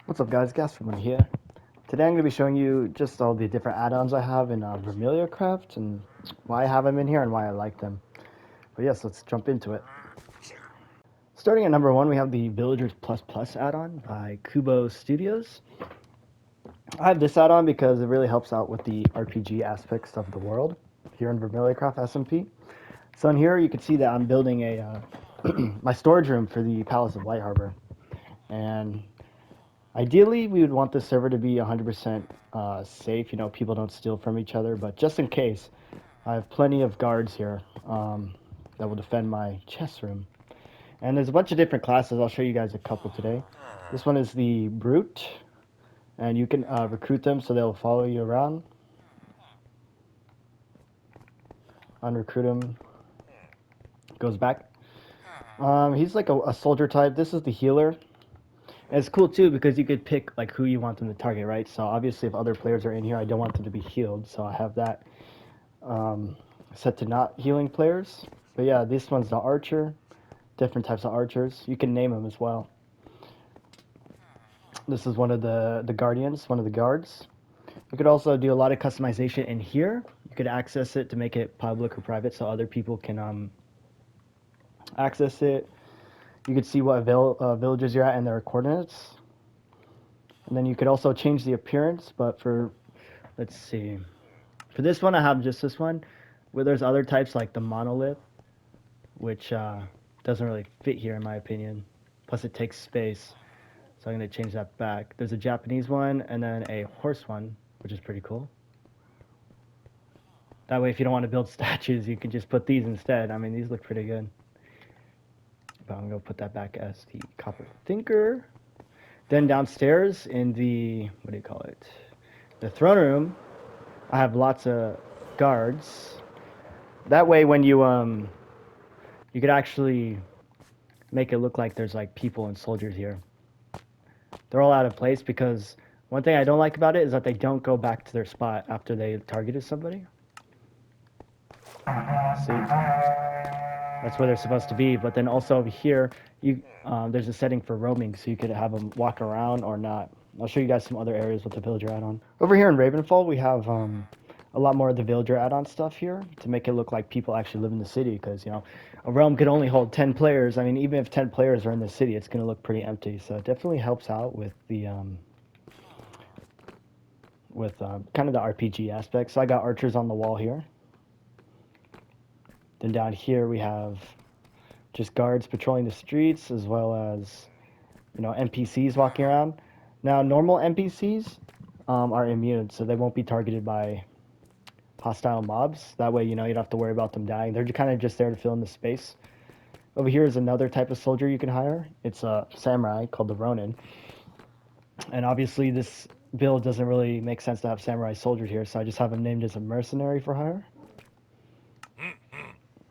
What's up guys, Gasperman here. Today I'm going to be showing you just all the different add-ons I have in VermilliaCraft and why I have them in here and why I like them. But yes, let's jump into it. Starting at number 1, we have the Villagers Plus Plus add-on by Kubo Studios. I have this add-on because it really helps out with the RPG aspects of the world here in VermilliaCraft SMP. So in here you can see that I'm building a my storage room for the Palace of Light Harbor. And ideally, we would want the server to be 100% safe. You know, people don't steal from each other. But just in case, I have plenty of guards here that will defend my chess room. And there's a bunch of different classes. I'll show you guys a couple today. This one is the Brute. And you can recruit them so they'll follow you around. Unrecruit him. Goes back. He's like a soldier type. This is the healer. And it's cool too because you could pick like who you want them to target, right? So obviously, if other players are in here, I don't want them to be healed, so I have that set to not healing players. But yeah, this one's the archer. Different types of archers. You can name them as well. This is one of the guardians, one of the guards. You could also do a lot of customization in here. You could access it to make it public or private, so other people can access it. You could see what villages you're at and their coordinates. And then you could also change the appearance, but for, let's see. For this one, I have just this one. Where there's other types like the monolith, which doesn't really fit here in my opinion. Plus it takes space, so I'm going to change that back. There's a Japanese one and then a horse one, which is pretty cool. That way if you don't want to build statues, you can just put these instead. I mean, these look pretty good. But I'm going to put that back as the copper thinker. Then downstairs in the, what do you call it? The throne room, I have lots of guards. That way when you could actually make it look like there's like people and soldiers here. They're all out of place because one thing I don't like about it is that they don't go back to their spot after they targeted somebody. See? That's where they're supposed to be, but then also over here, there's a setting for roaming, so you could have them walk around or not. I'll show you guys some other areas with the villager add-on. Over here in Ravenfall, we have a lot more of the villager add-on stuff here to make it look like people actually live in the city, because, you know, a realm could only hold 10 players. I mean, even if 10 players are in the city, it's going to look pretty empty, so it definitely helps out with the kind of the RPG aspect. So I got archers on the wall here. Then down here we have just guards patrolling the streets, as well as, you know, NPCs walking around. Now, normal NPCs are immune, so they won't be targeted by hostile mobs. That way, you know, you don't have to worry about them dying. They're kind of just there to fill in the space. Over here is another type of soldier you can hire. It's a samurai called the Ronin. And obviously this build doesn't really make sense to have samurai soldiers here, so I just have him named as a mercenary for hire.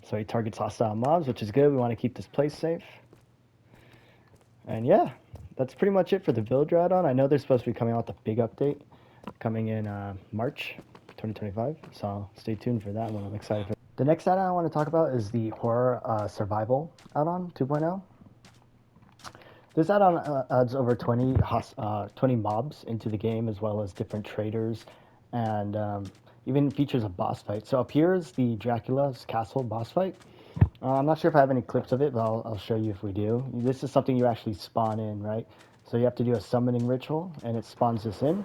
So he targets hostile mobs, which is good. We want to keep this place safe. And yeah, that's pretty much it for the villager add-on. I know they're supposed to be coming out with a big update coming in March 2025, so stay tuned for that one. I'm excited for it. The next add-on I want to talk about is the Horror Survival add-on 2.0. This add-on adds over 20 mobs into the game, as well as different traders, and even features a boss fight. So up here is the Dracula's Castle boss fight. I'm not sure if I have any clips of it, but I'll show you if we do. This is something you actually spawn in, right? So you have to do a summoning ritual, and it spawns this in.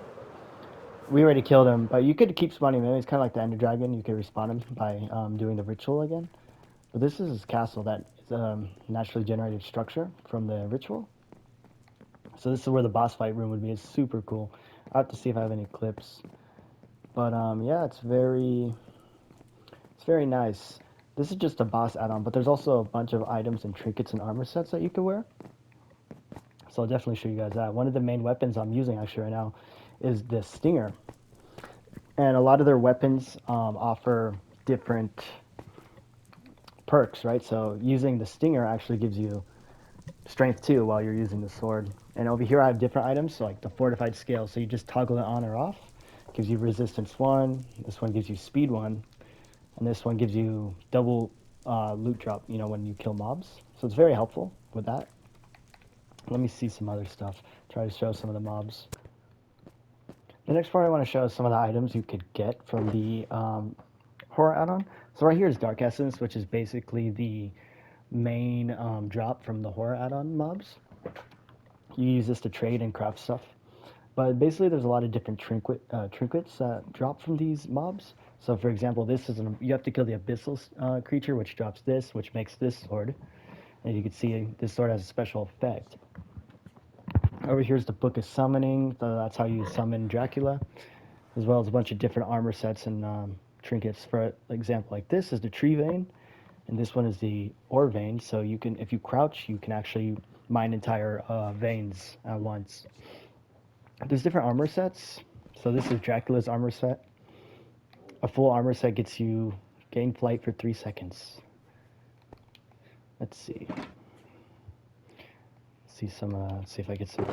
We already killed him, but you could keep spawning him in. It's kind of like the Ender Dragon. You could respawn him by doing the ritual again. But this is his castle that is a naturally generated structure from the ritual. So this is where the boss fight room would be. It's super cool. I have to see if I have any clips. But yeah, it's very nice. This is just a boss add-on, but there's also a bunch of items and trinkets and armor sets that you can wear. So I'll definitely show you guys that. One of the main weapons I'm using actually right now is the Stinger. And a lot of their weapons offer different perks, right? So using the Stinger actually gives you strength 2 while you're using the sword. And over here I have different items, so like the fortified scale. So you just toggle it on or off. Gives you resistance 1. This one gives you speed 1. And this one gives you double loot drop, you know, when you kill mobs. So it's very helpful with that. Let me see some other stuff. Try to show some of the mobs. The next part I want to show is some of the items you could get from the horror add-on. So right here is Dark Essence, which is basically the main drop from the horror add-on mobs. You use this to trade and craft stuff. But basically, there's a lot of different trinkets that drop from these mobs. So, for example, this is you have to kill the abyssal creature, which drops this, which makes this sword. And you can see this sword has a special effect. Over here is the Book of Summoning. So that's how you summon Dracula, as well as a bunch of different armor sets and trinkets. For example, like this is the Tree Vein, and this one is the Ore Vein. So you can, if you crouch, you can actually mine entire veins at once. There's different armor sets. So this is Dracula's armor set. A full armor set gets you gain flight for 3 seconds. Let's see. See if I get some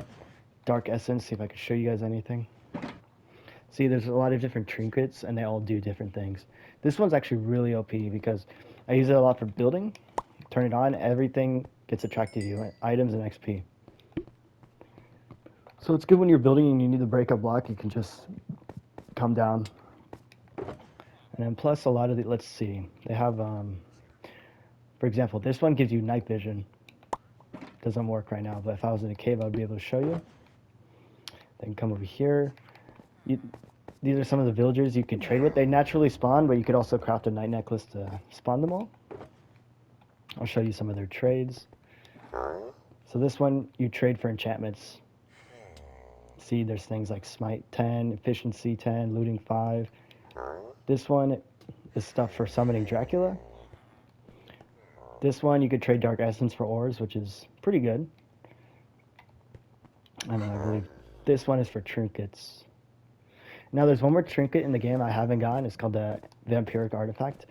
Dark Essence. See if I can show you guys anything. See, there's a lot of different trinkets, and they all do different things. This one's actually really OP because I use it a lot for building. Turn it on, everything gets attracted to you. Items and XP. So it's good when you're building and you need to break a block, you can just come down. And then plus a lot of the, let's see, they have, for example, this one gives you night vision. Doesn't work right now, but if I was in a cave, I would be able to show you. Then come over here. These are some of the villagers you can trade with. They naturally spawn, but you could also craft a night necklace to spawn them all. I'll show you some of their trades. So this one, you trade for enchantments. See, there's things like Smite 10, Efficiency 10, Looting 5. This one is stuff for summoning Dracula. This one, you could trade Dark Essence for ores, which is pretty good. And then I believe this one is for trinkets. Now, there's one more trinket in the game I haven't gotten. It's called the Vampiric Artifact.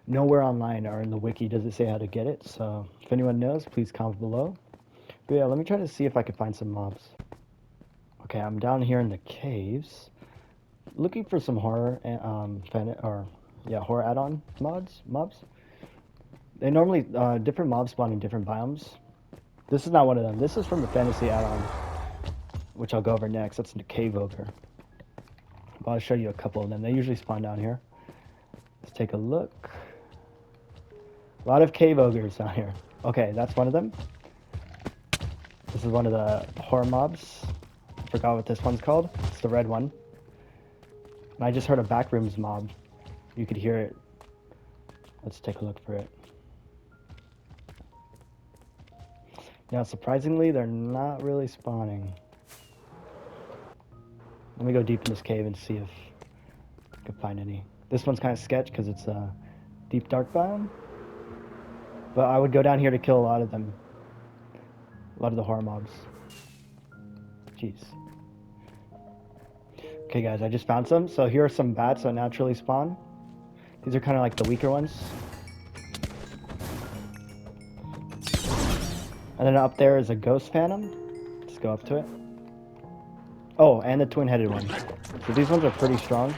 Nowhere online or in the wiki does it say how to get it. So if anyone knows, please comment below. But yeah, let me try to see if I can find some mobs. Okay, I'm down here in the caves, looking for some horror horror add-on mobs. They normally different mobs spawn in different biomes. This is not one of them. This is from the fantasy add-on, which I'll go over next. That's the cave ogre. But I'll show you a couple of them. They usually spawn down here. Let's take a look. A lot of cave ogres down here. Okay, that's one of them. This is one of the horror mobs. Forgot what this one's called. It's the red one. And I just heard a backrooms mob. You could hear it. Let's take a look for it. Now, surprisingly, they're not really spawning. Let me go deep in this cave and see if I can find any. This one's kind of sketch because it's a deep dark biome. But I would go down here to kill a lot of them. A lot of the horror mobs. Jeez. Okay guys, I just found some. So here are some bats that naturally spawn. These are kind of like the weaker ones. And then up there is a ghost phantom. Let's go up to it. Oh, and the twin-headed one. So these ones are pretty strong.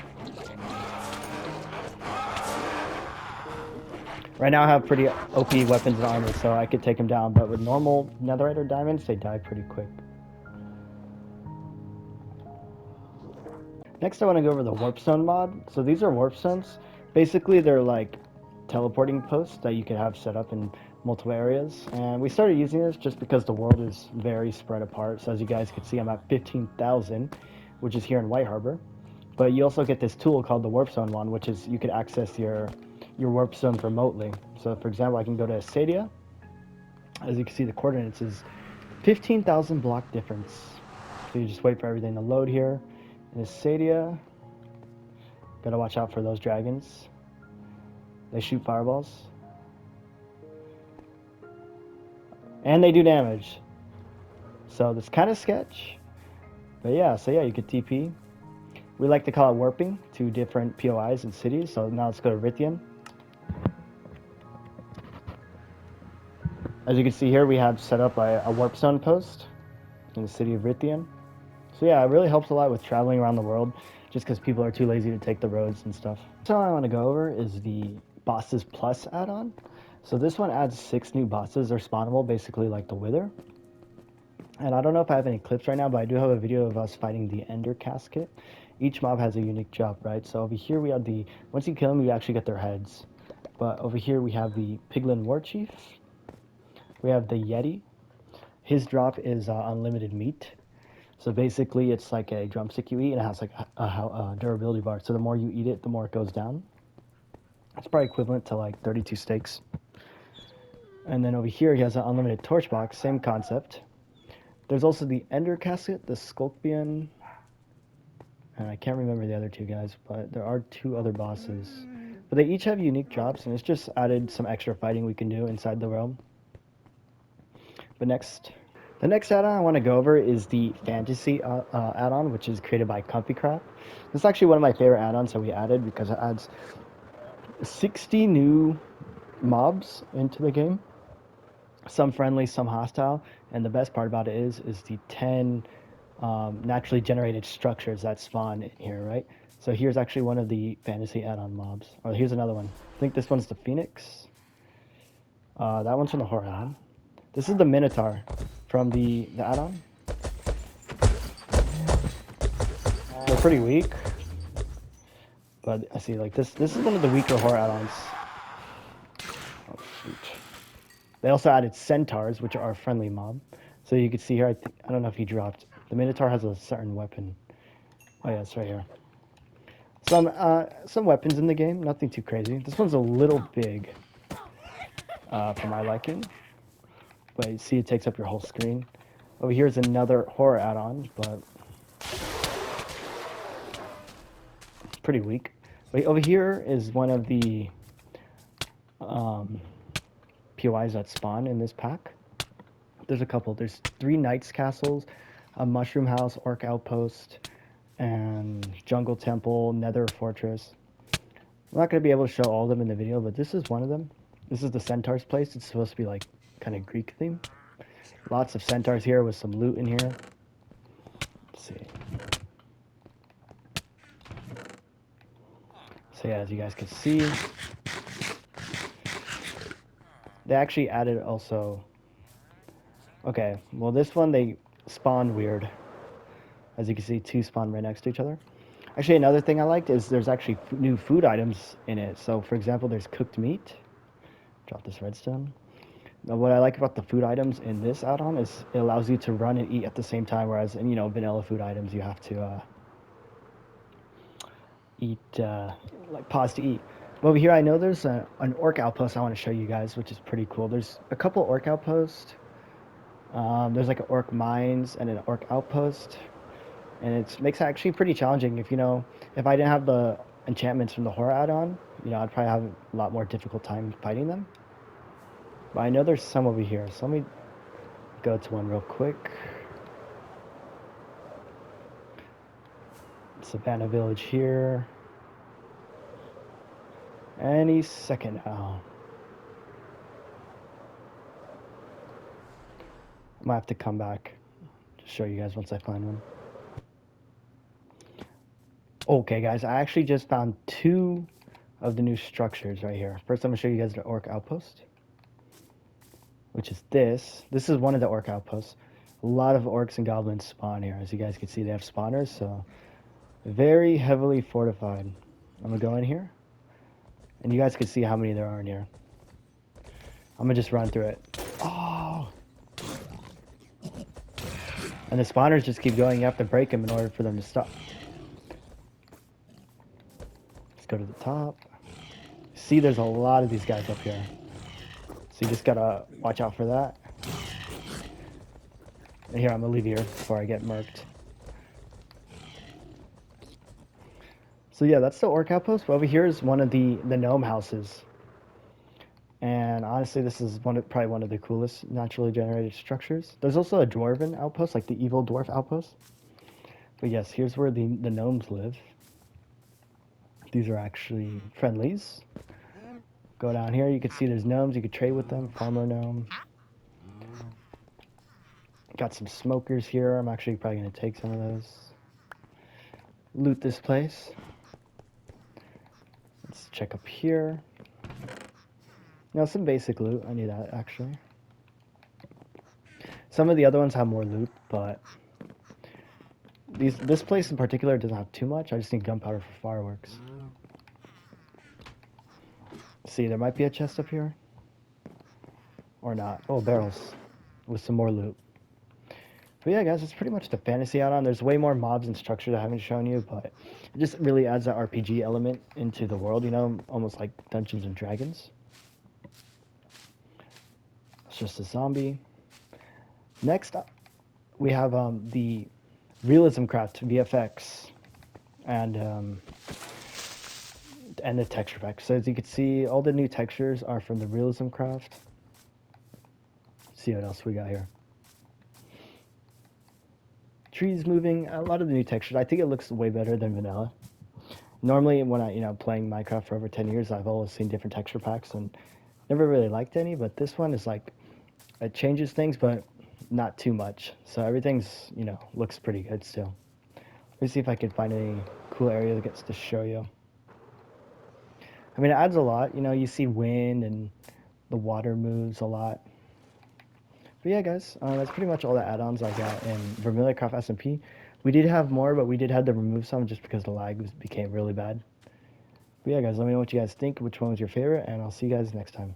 Right now I have pretty OP weapons and armor, so I could take them down. But with normal netherite or diamonds, they die pretty quick. Next I want to go over the Warpstone mod. So these are Warpstones. Basically they're like teleporting posts that you could have set up in multiple areas. And we started using this just because the world is very spread apart. So as you guys can see, I'm at 15,000, which is here in White Harbor. But you also get this tool called the Warpstone one, which is you could access your Warpstones remotely. So for example, I can go to Acadia. As you can see, the coordinates is 15,000 block difference. So you just wait for everything to load here. In Acadia, gotta watch out for those dragons. They shoot fireballs. And they do damage. So that's kind of sketch. But yeah, so yeah, you could TP. We like to call it warping to different POIs and cities. So now let's go to Rithian. As you can see here, we have set up a Warpstone post in the city of Rithian. So yeah, it really helps a lot with traveling around the world, just because people are too lazy to take the roads and stuff. So all I want to go over is the Bosses Plus add-on. So this one adds 6 new bosses. They're spawnable, basically like the Wither. And I don't know if I have any clips right now, but I do have a video of us fighting the Ender Casket. Each mob has a unique job, right? So over here we have the, once you kill them, you actually get their heads. But over here we have the Piglin War Chief. We have the Yeti. His drop is unlimited meat. So basically it's like a drumstick you eat, and it has like a durability bar. So the more you eat it, the more it goes down. It's probably equivalent to like 32 steaks. And then over here he has an unlimited torch box, same concept. There's also the Ender Casket, the Skulkbian, and I can't remember the other two guys, but there are two other bosses. But they each have unique drops, and it's just added some extra fighting we can do inside the realm. But the next add-on I want to go over is the Fantasy add-on, which is created by ComfyCraft. This is actually one of my favorite add-ons that we added because it adds 60 new mobs into the game. Some friendly, some hostile, and the best part about it is the 10 naturally generated structures that spawn in here, right? So here's actually one of the fantasy add-on mobs. Or here's another one. I think this one's the Phoenix. That one's from the horror add-on. This is the Minotaur from the add-on. They're pretty weak, but I see like this is one of the weaker horror add-ons. Oh shoot. They also added centaurs, which are a friendly mob. So you can see here, I don't know if he dropped. The Minotaur has a certain weapon. Oh yeah, it's right here. Some weapons in the game, nothing too crazy. This one's a little big for my liking, but you see it takes up your whole screen. Over here is another horror add-on, but it's pretty weak. But over here is one of the POIs that spawn in this pack. There's a couple. There's 3 Knights Castles, a Mushroom House, Orc Outpost, and Jungle Temple, Nether Fortress. I'm not going to be able to show all of them in the video, but this is one of them. This is the Centaur's place. It's supposed to be like kind of Greek theme. Lots of centaurs here with some loot in here. Let's see. So yeah, as you guys can see, they actually added also... Okay, well this one they spawned weird. As you can see, 2 spawn right next to each other. Actually, another thing I liked is there's actually new food items in it. So for example, there's cooked meat. Drop this redstone. Now, what I like about the food items in this add-on is it allows you to run and eat at the same time, whereas in, you know, vanilla food items you have to eat, like pause to eat. But over here I know there's an orc outpost I want to show you guys, which is pretty cool. There's a couple orc outposts. There's like an orc mines and an orc outpost. And it makes it actually pretty challenging. If, you know, if I didn't have the enchantments from the horror add-on, you know, I'd probably have a lot more difficult time fighting them. But I know there's some over here, so let me go to one real quick. Savannah Village here. Any second now. I might have to come back to show you guys once I find one. Okay, guys, I actually just found 2 of the new structures right here. First, I'm going to show you guys the orc outpost, which is this. This is one of the orc outposts. A lot of orcs and goblins spawn here. As you guys can see, they have spawners, so very heavily fortified. I'm going to go in here, and you guys can see how many there are in here. I'm going to just run through it. Oh! And the spawners just keep going. You have to break them in order for them to stop. Let's go to the top. See, there's a lot of these guys up here. So you just gotta watch out for that. And here, I'm gonna leave here before I get murked. So yeah, that's the orc outpost. But over here is one of the gnome houses. And honestly, this is probably one of the coolest naturally generated structures. There's also a dwarven outpost, like the evil dwarf outpost. But yes, here's where the gnomes live. These are actually friendlies. Go down here, you can see there's gnomes, you can trade with them, farmer gnome. Got some smokers here, I'm actually probably gonna take some of those. Loot this place. Let's check up here. Now some basic loot, I need that actually. Some of the other ones have more loot, but this place in particular doesn't have too much. I just need gunpowder for fireworks. See, there might be a chest up here. Or not. Oh, barrels. With some more loot. But yeah, guys, it's pretty much the fantasy add-on. There's way more mobs and structures I haven't shown you, but it just really adds that RPG element into the world, you know, almost like Dungeons and Dragons. It's just a zombie. Next up, we have the RealismCraft VFX and the texture pack. So as you can see, all the new textures are from the RealismCraft. Let's see what else we got here. Trees moving, a lot of the new textures. I think it looks way better than vanilla. Normally, when I, playing Minecraft for over 10 years, I've always seen different texture packs and never really liked any, but this one is like, it changes things, but not too much. So everything's, looks pretty good still. Let me see if I can find any cool area that gets to show you. I mean, it adds a lot. You see wind and the water moves a lot. But yeah, guys, that's pretty much all the add-ons I got in VermilliaCraft SMP. We did have more, but we did have to remove some just because the lag became really bad. But yeah, guys, let me know what you guys think, which one was your favorite, and I'll see you guys next time.